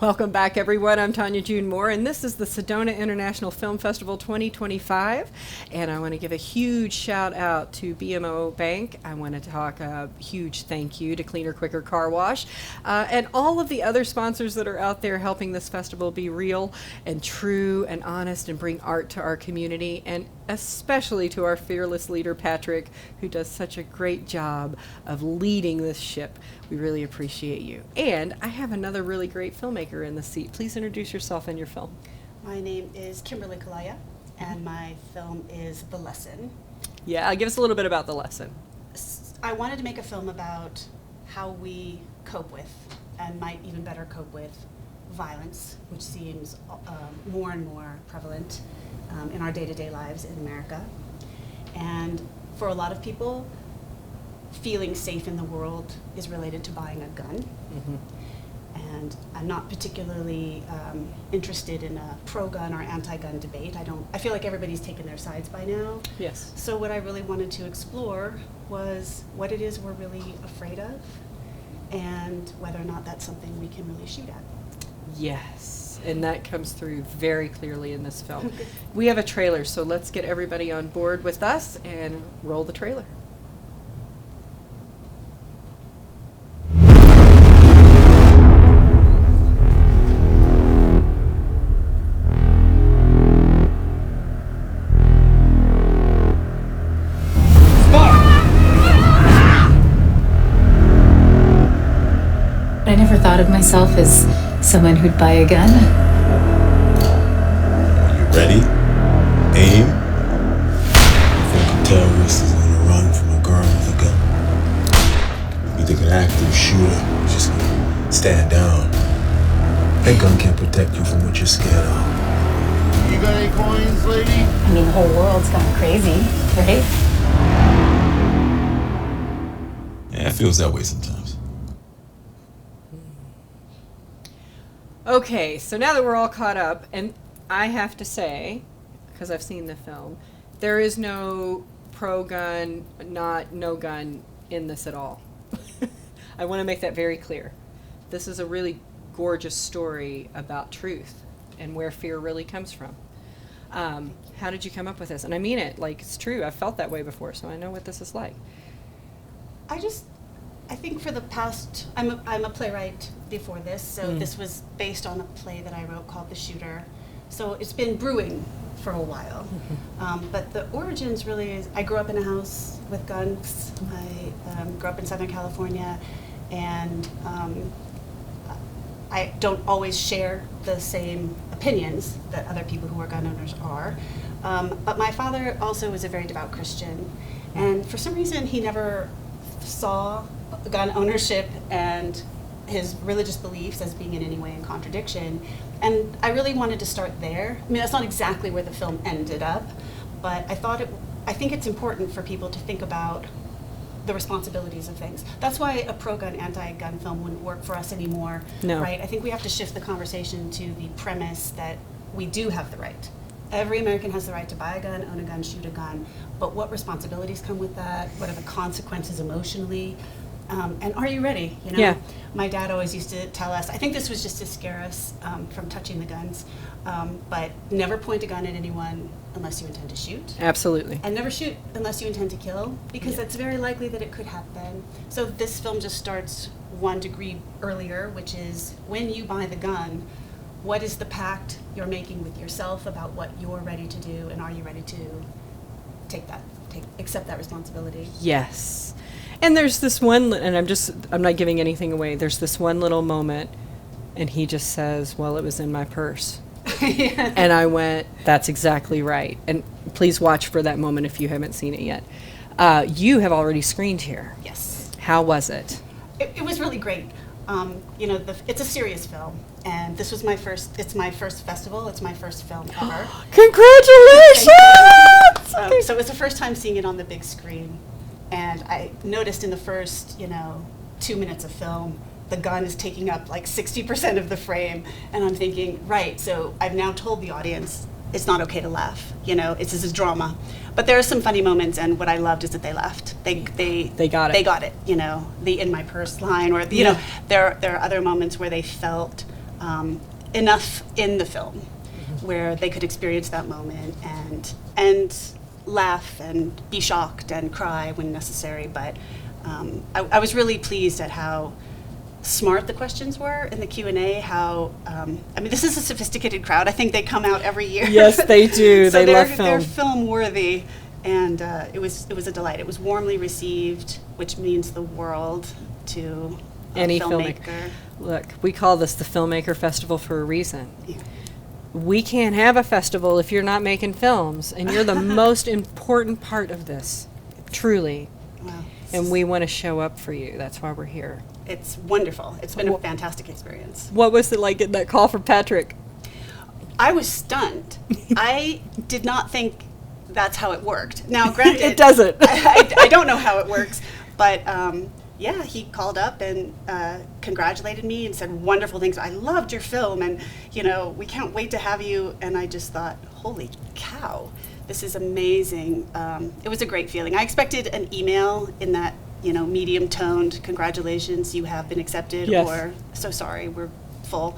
Welcome back, everyone. I'm Tanya June Moore, and this is the Sedona International Film Festival 2025. And I want to give a huge shout out to BMO Bank. I want to talk a huge thank you to Cleaner, Quicker Car Wash, and all of the other sponsors that are out there helping this festival be real and true and honest and bring art to our community, and especially to our fearless leader, Patrick, who does such a great job of leading this ship. We really appreciate you. And I have another really great filmmaker in the seat. Please introduce yourself and your film. My name is Kimberly Kalaya, and my film is The Lesson. Yeah, give us a little bit about The Lesson. I wanted to make a film about how we cope with, and might even better cope with, violence, which seems more and more prevalent in our day-to-day lives in America. And for a lot of people, feeling safe in the world is related to buying a gun. Mm-hmm. And I'm not particularly interested in a pro-gun or anti-gun debate. I feel like everybody's taken their sides by now. Yes. So what I really wanted to explore was what it is we're really afraid of, and whether or not that's something we can really shoot at. Yes, and that comes through very clearly in this film. We have a trailer, so let's get everybody on board with us and roll the trailer. I never thought of myself as someone who'd buy a gun. Are you ready? Aim. You think a terrorist is on the run from a girl with a gun? You think an active shooter is just gonna stand down? That gun can't protect you from what you're scared of. You got any coins, lady? I mean, the whole world's gone crazy, right? Yeah, it feels that way sometimes. Okay, so now that we're all caught up, and I have to say, because I've seen the film, there is no pro-gun, no-gun in this at all. I want to make that very clear. This is a really gorgeous story about truth and where fear really comes from. How did you come up with this? And I mean it, like, it's true. I've felt that way before, so I know what this is like. I think for the past, I'm a playwright before this, so this was based on a play that I wrote called The Shooter. So it's been brewing for a while. But the origins really is, I grew up in a house with guns. I grew up in Southern California, and I don't always share the same opinions that other people who are gun owners are. But my father also was a very devout Christian, and for some reason he never saw gun ownership and his religious beliefs as being in any way in contradiction. And I really wanted to start there. I mean, that's not exactly where the film ended up, but I think it's important for people to think about the responsibilities of things. That's why a pro-gun, anti-gun film wouldn't work for us anymore, No. right? I think we have to shift the conversation to the premise that we do have the right. Every American has the right to buy a gun, own a gun, shoot a gun, but what responsibilities come with that? What are the consequences emotionally? And are you ready? You know, Yeah. My dad always used to tell us, I think this was just to scare us from touching the guns, but never point a gun at anyone unless you intend to shoot. Absolutely. And never shoot unless you intend to kill, because it's very likely that it could happen. So this film just starts 1 degree earlier, which is when you buy the gun, what is the pact you're making with yourself about what you're ready to do, and are you ready to accept that responsibility? Yes. And there's this one, and I'm not giving anything away, there's this one little moment, and he just says, well, it was in my purse. Yeah. And I went, that's exactly right. And please watch for that moment if you haven't seen it yet. You have already screened here. Yes. How was it? It was really great. It's a serious film, and this was my first festival, it's my first film ever. Congratulations! So it was the first time seeing it on the big screen, and I noticed in the first, 2 minutes of film, the gun is taking up like 60% of the frame, and I'm thinking, right, so I've now told the audience it's not okay to laugh, this is a drama. But there are some funny moments, and what I loved is that they laughed. They got it. They got it, the in my purse line, or, there are other moments where they felt enough in the film where they could experience that moment and laugh and be shocked and cry when necessary. But I was really pleased at how smart the questions were in the Q&A, how, I mean, this is a sophisticated crowd. I think they come out every year. Yes, they do. So They love they're film. film worthy, and it was a delight. It was warmly received, which means the world to a Any filmmaker. Look, we call this the Filmmaker Festival for a reason. Yeah. We can't have a festival if you're not making films, and you're the most important part of this, truly. Wow. And we want to show up for you. That's why we're here. It's wonderful. It's been a fantastic experience. What was it like getting that call from Patrick? I was stunned. I did not think that's how it worked. Now, granted, It doesn't. I don't know how it works, but yeah, he called up and congratulated me and said wonderful things. I loved your film, and we can't wait to have you. And I just thought, holy cow, this is amazing. It was a great feeling. I expected an email in that medium-toned, congratulations, you have been accepted, Yes. or so sorry, we're full.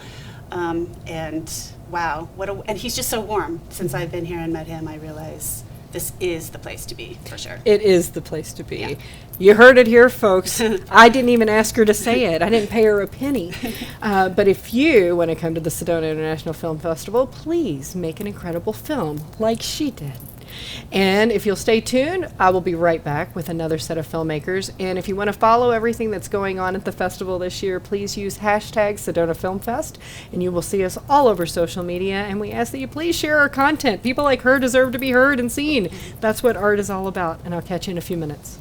And wow, and he's just so warm. Since I've been here and met him, I realize this is the place to be, for sure. It is the place to be. Yeah. You heard it here, folks. I didn't even ask her to say it. I didn't pay her a penny. But if you want to come to the Sedona International Film Festival, please make an incredible film like she did. And if you'll stay tuned, I will be right back with another set of filmmakers. And if you want to follow everything that's going on at the festival this year, please use hashtag Sedona Film Fest, and you will see us all over social media. And we ask that you please share our content. People like her deserve to be heard and seen. That's what art is all about. And I'll catch you in a few minutes.